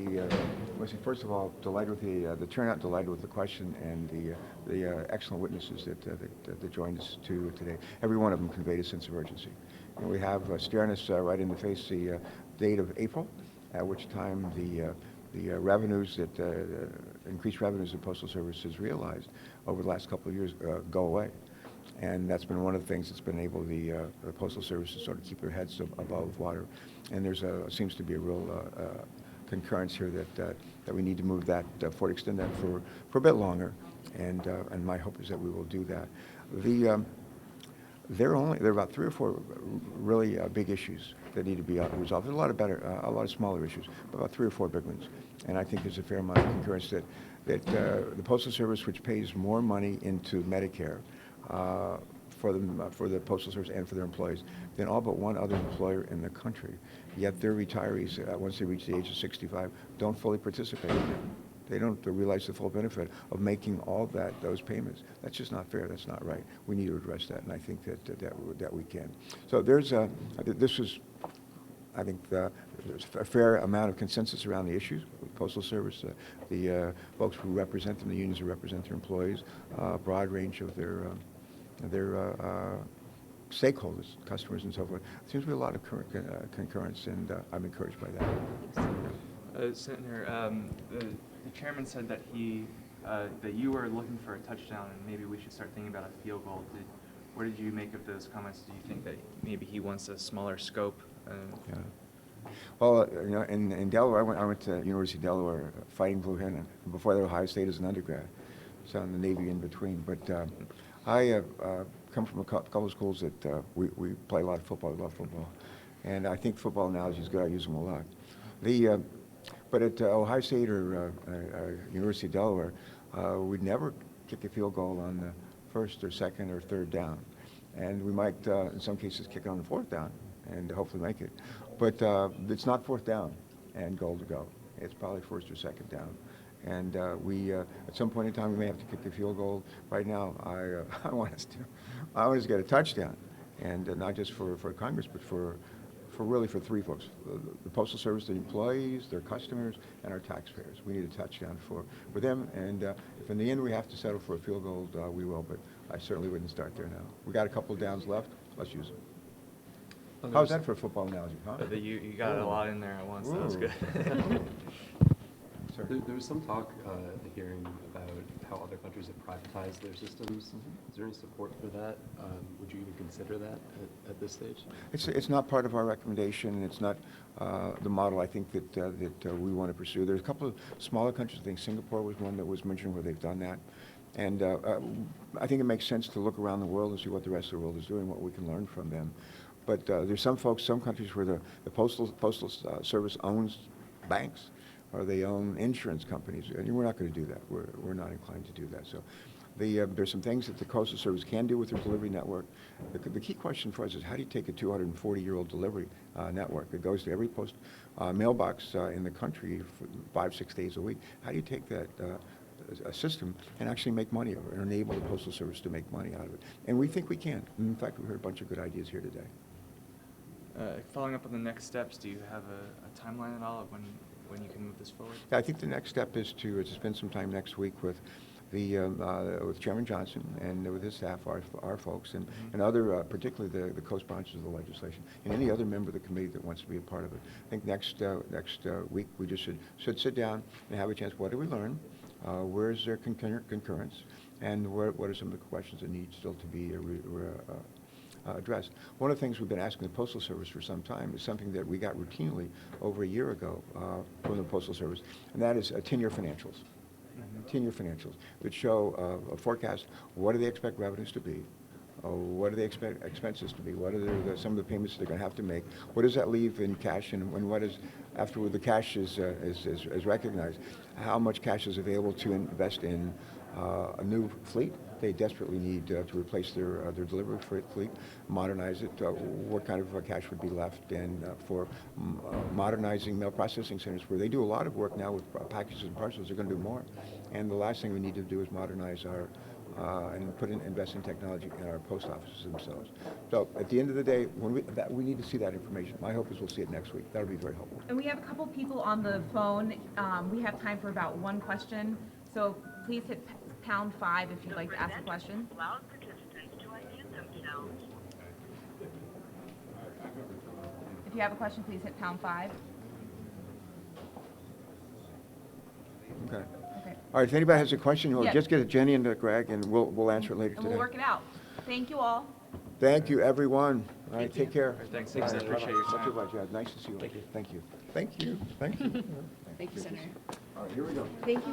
Well, see, first of all, delighted with the turnout, delighted with the question, and the excellent witnesses that joined us today. Every one of them conveyed a sense of urgency. And we have staring us right in the face the date of April, at which time the revenues increased revenues the Postal Service has realized over the last couple of years go away. And that's been one of the things that's been able the Postal Service to sort of keep their heads above water. And there's seems to be a real concurrence here that we need to move that forward, extend that for a bit longer. And my hope is that we will do that. There are about 3 or 4 really big issues that need to be resolved. There's a lot of smaller issues, but about 3 or 4 big ones. And I think there's a fair amount of concurrence that the Postal Service, which pays more money into Medicare for the Postal Service and for their employees than all but one other employer in the country, yet their retirees, once they reach the age of 65, don't fully participate in it. They don't realize the full benefit of making all those payments. That's just not fair. That's not right. We need to address that, and I think that we can. So there's I think there's a fair amount of consensus around the issues with the Postal Service, the folks who represent them, the unions who represent their employees, a broad range of their stakeholders, customers, and so forth. There seems to be a lot of concurrence, and I'm encouraged by that. Senator, the chairman said that that you were looking for a touchdown, and maybe we should start thinking about a field goal. What did you make of those comments? Do you think that maybe he wants a smaller scope? Yeah. Well, in Delaware, I went to University of Delaware, fighting blue hen, and before that, Ohio State as an undergrad. So in the Navy in between. But I come from a couple of schools that we play a lot of football. We love football, and I think football analogy is good. I use them a lot. But at Ohio State or University of Delaware, we'd never kick a field goal on the first or second or third down, and we might, in some cases, kick it on the 4th down and hopefully make it. But it's not 4th down and goal to go. It's probably 1st or 2nd down. And at some point in time, we may have to kick the field goal. Right now, I want us to get a touchdown, and not just for Congress, but for 3 folks: the Postal Service, the employees, their customers, and our taxpayers. We need a touchdown for them. And if in the end we have to settle for a field goal, we will. But I certainly wouldn't start there now. We got a couple of downs left. Let's use them. How's that for a football analogy, huh? You got a lot in there at once. That was good. There was some talk at the hearing about how other countries have privatized their systems. Mm-hmm. Is there any support for that? Would you even consider that at this stage? It's not part of our recommendation. It's not the model I think that we want to pursue. There's a couple of smaller countries. I think Singapore was one that was mentioned where they've done that. And I think it makes sense to look around the world and see what the rest of the world is doing, what we can learn from them. But there's some countries where the Postal Service owns banks, or they own insurance companies, and we're not going to do that. We're not inclined to do that. So there's some things that the Postal Service can do with their delivery network. The key question for us is, how do you take a 240-year-old delivery network that goes to every mailbox in the country for 5-6 days a week? How do you take that a system and actually make money of it, and enable the Postal Service to make money out of it? And we think we can. In fact, we heard a bunch of good ideas here today. Following up on the next steps, do you have a timeline at all of when you can move this forward? I think the next step is to spend some time next week with with Chairman Johnson and with his staff, our folks, and other, particularly the co-sponsors of the legislation, and any other member of the committee that wants to be a part of it. I think next week we just should sit down and have a chance. What did we learn? Where is there concurrence? And what are some of the questions that need still to be addressed? One of the things we've been asking the Postal Service for some time is something that we got routinely over a year ago from the Postal Service, and that is 10-year financials. 10-year financials that show a forecast. What do they expect revenues to be? What do they expect expenses to be? What are some of the payments they're going to have to make? What does that leave in cash, and what is, after the cash is recognized, how much cash is available to invest in a new fleet? They desperately need to replace their delivery fleet, modernize it. What kind of cash would be left, and for modernizing mail processing centers, where they do a lot of work now with packages and parcels. They're going to do more. And the last thing we need to do is modernize our and invest in technology in our post offices themselves. So at the end of the day, we need to see that information. My hope is we'll see it next week. That'll be very helpful. And we have a couple people on the phone. We have time for about one question. So please hit #5 if you'd like to ask a question. Allowed participants to unmute themselves. If you have a question, please hit #5. Okay. Okay. All right, if anybody has a question, Yeah. just get it Jenny and Greg, and we'll answer it later And today. we'll work it out. Thank you all. Thank you, everyone. All right, take care. All right, thanks, I appreciate your Much time. obliged, yeah, nice to see you. Thank you. Thank you. Thank you. Thank you, Senator. All right, here we go. Thank you.